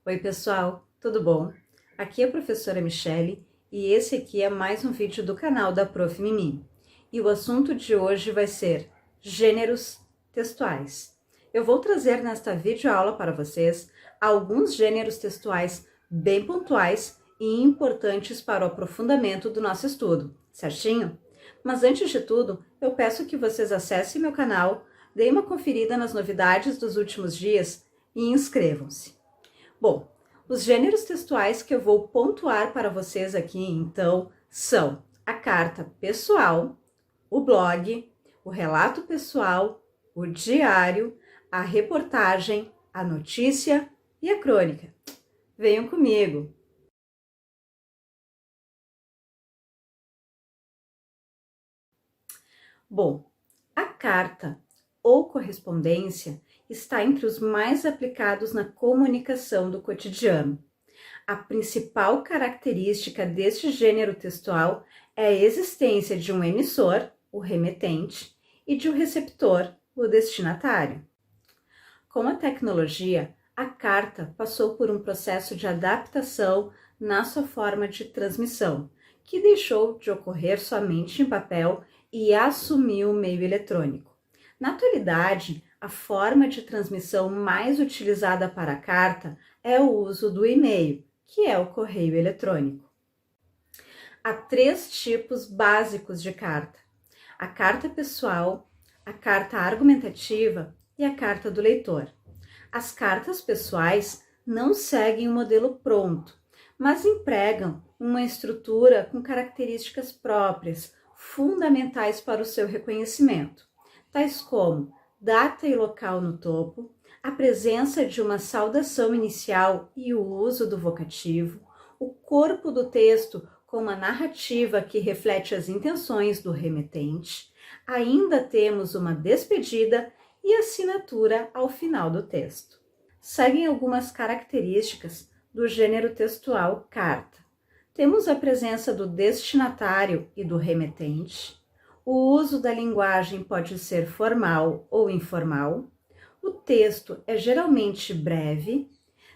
Oi pessoal, tudo bom? Aqui é a professora Michele e esse aqui é mais um vídeo do canal da Prof. Mimi. E o assunto de hoje vai ser gêneros textuais. Eu vou trazer nesta videoaula para vocês alguns gêneros textuais bem pontuais e importantes para o aprofundamento do nosso estudo, certinho? Mas antes de tudo, eu peço que vocês acessem meu canal, deem uma conferida nas novidades dos últimos dias e inscrevam-se. Bom, os gêneros textuais que eu vou pontuar para vocês aqui, então, são a carta pessoal, o blog, o relato pessoal, o diário, a reportagem, a notícia e a crônica. Venham comigo! Bom, a carta ou correspondência está entre os mais aplicados na comunicação do cotidiano. A principal característica deste gênero textual é a existência de um emissor, o remetente, e de um receptor, o destinatário. Com a tecnologia, a carta passou por um processo de adaptação na sua forma de transmissão, que deixou de ocorrer somente em papel e assumiu o meio eletrônico. Na atualidade, a forma de transmissão mais utilizada para a carta é o uso do e-mail, que é o correio eletrônico. Há 3 tipos básicos de carta: a carta pessoal, a carta argumentativa e a carta do leitor. As cartas pessoais não seguem um modelo pronto, mas empregam uma estrutura com características próprias, fundamentais para o seu reconhecimento, tais como data e local no topo, a presença de uma saudação inicial e o uso do vocativo, o corpo do texto com uma narrativa que reflete as intenções do remetente. Ainda temos uma despedida e assinatura ao final do texto. Seguem algumas características do gênero textual carta. Temos a presença do destinatário e do remetente. O uso da linguagem pode ser formal ou informal. O texto é geralmente breve.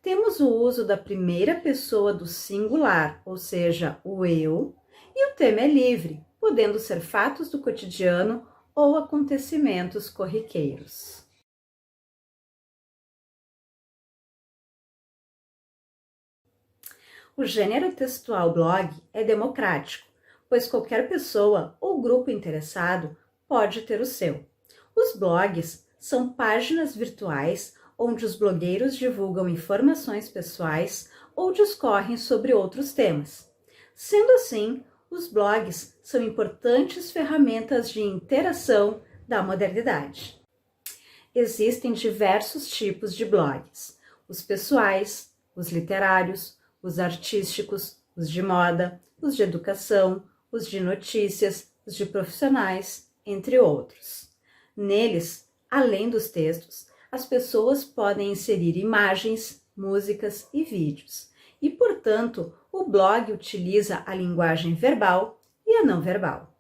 Temos o uso da primeira pessoa do singular, ou seja, o eu. E o tema é livre, podendo ser fatos do cotidiano ou acontecimentos corriqueiros. O gênero textual blog é democrático, pois qualquer pessoa ou grupo interessado pode ter o seu. Os blogs são páginas virtuais onde os blogueiros divulgam informações pessoais ou discorrem sobre outros temas. Sendo assim, os blogs são importantes ferramentas de interação da modernidade. Existem diversos tipos de blogs: os pessoais, os literários, os artísticos, os de moda, os de educação, os de notícias, os de profissionais, entre outros. Neles, além dos textos, as pessoas podem inserir imagens, músicas e vídeos. E, portanto, o blog utiliza a linguagem verbal e a não verbal.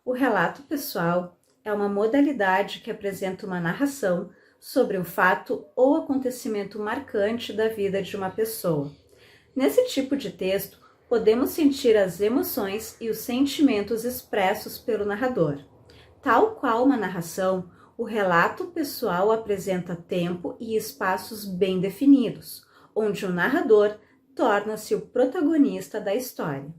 O relato pessoal é uma modalidade que apresenta uma narração sobre um fato ou acontecimento marcante da vida de uma pessoa. Nesse tipo de texto, podemos sentir as emoções e os sentimentos expressos pelo narrador. Tal qual uma narração, o relato pessoal apresenta tempo e espaços bem definidos, onde o narrador torna-se o protagonista da história.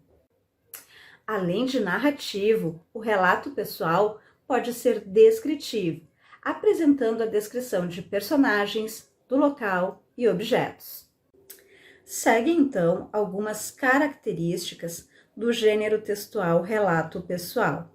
Além de narrativo, o relato pessoal pode ser descritivo, apresentando a descrição de personagens, do local e objetos. Seguem então algumas características do gênero textual relato pessoal.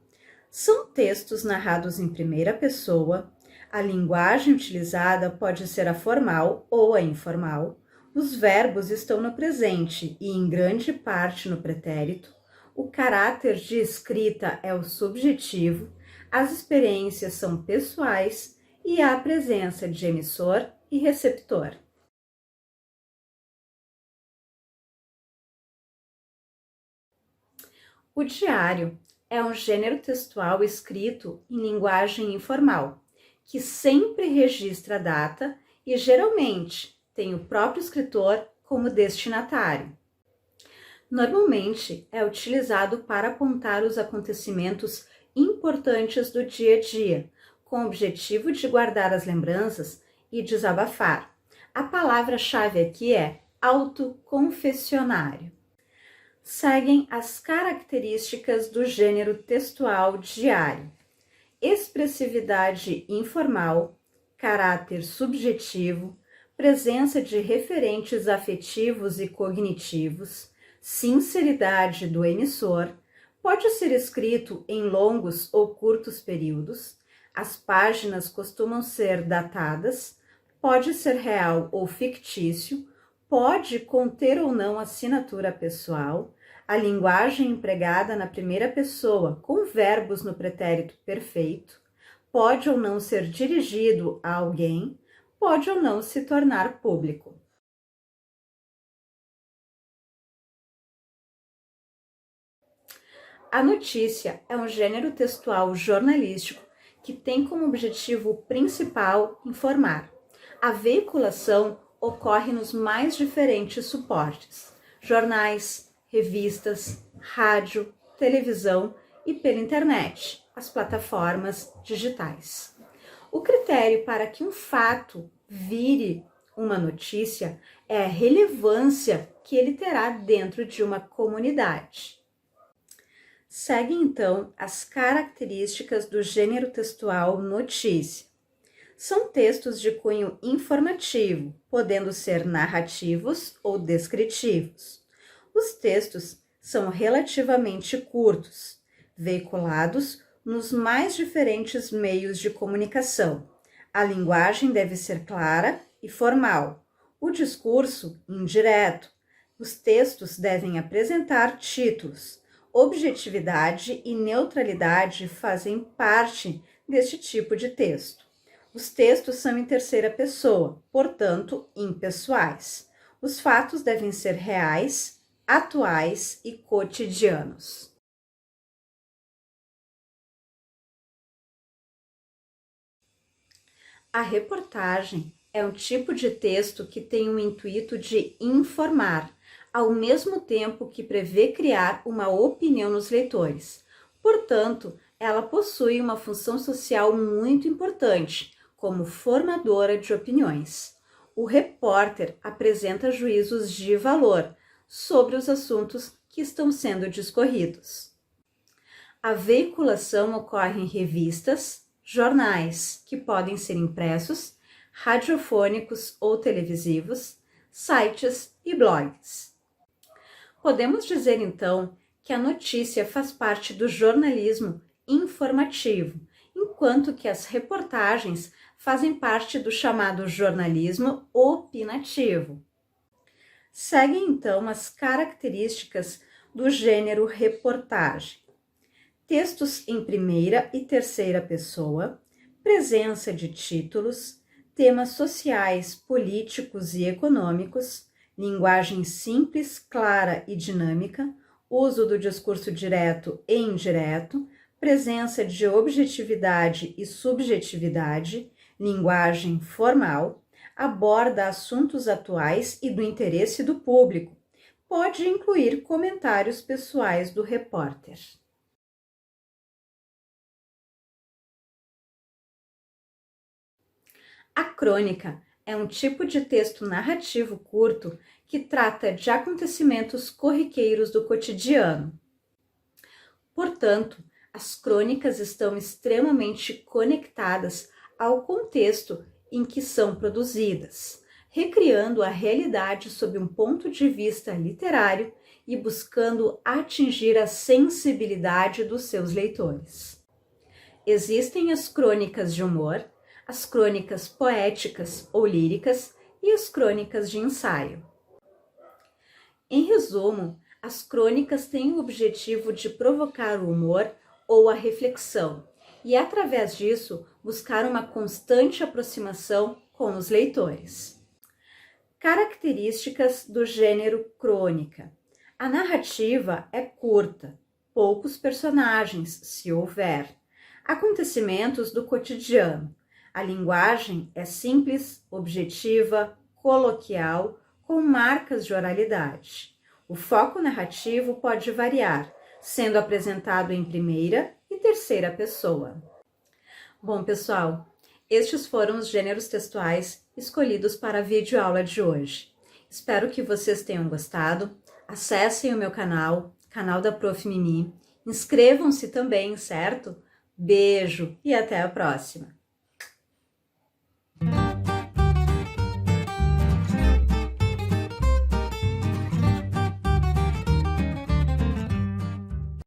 São textos narrados em primeira pessoa, a linguagem utilizada pode ser a formal ou a informal, os verbos estão no presente e em grande parte no pretérito, o caráter de escrita é o subjetivo, as experiências são pessoais e há a presença de emissor e receptor. O diário é um gênero textual escrito em linguagem informal, que sempre registra a data e geralmente tem o próprio escritor como destinatário. Normalmente é utilizado para apontar os acontecimentos importantes do dia a dia, com o objetivo de guardar as lembranças e desabafar. A palavra-chave aqui é autoconfessionário. Seguem as características do gênero textual diário: expressividade informal, caráter subjetivo, presença de referentes afetivos e cognitivos, sinceridade do emissor, pode ser escrito em longos ou curtos períodos, as páginas costumam ser datadas, pode ser real ou fictício, pode conter ou não assinatura pessoal, a linguagem empregada na primeira pessoa com verbos no pretérito perfeito, pode ou não ser dirigido a alguém, pode ou não se tornar público. A notícia é um gênero textual jornalístico que tem como objetivo principal informar. A veiculação ocorre nos mais diferentes suportes: jornais, revistas, rádio, televisão e pela internet, as plataformas digitais. O critério para que um fato vire uma notícia é a relevância que ele terá dentro de uma comunidade. Seguem então as características do gênero textual notícia. São textos de cunho informativo, podendo ser narrativos ou descritivos. Os textos são relativamente curtos, veiculados nos mais diferentes meios de comunicação. A linguagem deve ser clara e formal, o discurso indireto. Os textos devem apresentar títulos. Objetividade e neutralidade fazem parte deste tipo de texto. Os textos são em terceira pessoa, portanto, impessoais. Os fatos devem ser reais, atuais e cotidianos. A reportagem é um tipo de texto que tem o intuito de informar, ao mesmo tempo que prevê criar uma opinião nos leitores. Portanto, ela possui uma função social muito importante, como formadora de opiniões. O repórter apresenta juízos de valor sobre os assuntos que estão sendo discorridos. A veiculação ocorre em revistas, jornais, que podem ser impressos, radiofônicos ou televisivos, sites e blogs. Podemos dizer, então, que a notícia faz parte do jornalismo informativo, enquanto que as reportagens fazem parte do chamado jornalismo opinativo. Seguem, então, as características do gênero reportagem: textos em primeira e terceira pessoa, presença de títulos, temas sociais, políticos e econômicos, linguagem simples, clara e dinâmica, uso do discurso direto e indireto, presença de objetividade e subjetividade, linguagem formal, aborda assuntos atuais e do interesse do público. Pode incluir comentários pessoais do repórter. A crônica é um tipo de texto narrativo curto que trata de acontecimentos corriqueiros do cotidiano. Portanto, as crônicas estão extremamente conectadas ao contexto em que são produzidas, recriando a realidade sob um ponto de vista literário e buscando atingir a sensibilidade dos seus leitores. Existem as crônicas de humor, as crônicas poéticas ou líricas e as crônicas de ensaio. Em resumo, as crônicas têm o objetivo de provocar o humor ou a reflexão e, através disso, buscar uma constante aproximação com os leitores. Características do gênero crônica. A narrativa é curta, poucos personagens, se houver. Acontecimentos do cotidiano. A linguagem é simples, objetiva, coloquial, com marcas de oralidade. O foco narrativo pode variar, sendo apresentado em primeira e terceira pessoa. Bom, pessoal, estes foram os gêneros textuais escolhidos para a videoaula de hoje. Espero que vocês tenham gostado. Acessem o meu canal da Prof. Mimi. Inscrevam-se também, certo? Beijo e até a próxima!